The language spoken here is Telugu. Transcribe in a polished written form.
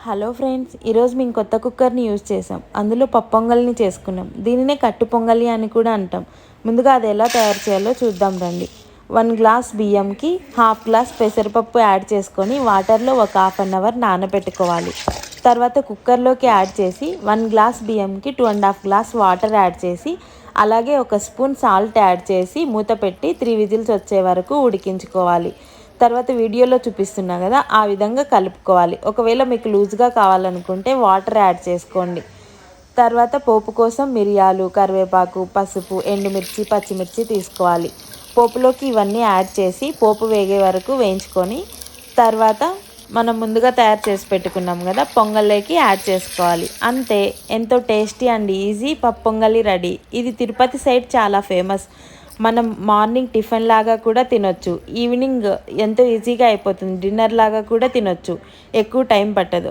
హలో ఫ్రెండ్స్, ఈరోజు మేము కొత్త కుక్కర్ని యూజ్ చేసాం. అందులో పప్పు పొంగల్ని చేసుకున్నాం. దీనినే కట్టు పొంగలి అని కూడా అంటాం. ముందుగా అది ఎలా తయారు చేయాలో చూద్దాం రండి. 1 గ్లాస్ బియ్యంకి హాఫ్ గ్లాస్ పెసరపప్పు యాడ్ చేసుకొని వాటర్లో ఒక హాఫ్ అన్ అవర్ నానబెట్టుకోవాలి. తర్వాత కుక్కర్లోకి యాడ్ చేసి 1 గ్లాస్ బియ్యంకి 2.5 గ్లాస్ వాటర్ యాడ్ చేసి అలాగే ఒక స్పూన్ సాల్ట్ యాడ్ చేసి మూత పెట్టి 3 విజిల్స్ వచ్చే వరకు ఉడికించుకోవాలి. తర్వాత వీడియోలో చూపిస్తున్నా కదా, ఆ విధంగా కలుపుకోవాలి. ఒకవేళ మీకు లూజ్గా కావాలనుకుంటే వాటర్ యాడ్ చేసుకోండి. తర్వాత పోపు కోసం మిరియాలు, కరివేపాకు, పసుపు, ఎండుమిర్చి, పచ్చిమిర్చి తీసుకోవాలి. పోపులోకి ఇవన్నీ యాడ్ చేసి పోపు వేగే వరకు వేయించుకొని తర్వాత మనం ముందుగా తయారు చేసి పెట్టుకున్నాం కదా పొంగల్లోకి యాడ్ చేసుకోవాలి. అంతే, ఎంతో టేస్టీ అండ్ ఈజీ పప్పు పొంగలి రెడీ. ఇది తిరుపతి సైడ్ చాలా ఫేమస్. మనం మార్నింగ్ టిఫిన్ లాగా కూడా తినొచ్చు. ఈవినింగ్ ఎంతో ఈజీగా అయిపోతుంది. డిన్నర్ లాగా కూడా తినొచ్చు. ఎక్కువ టైం పట్టదు.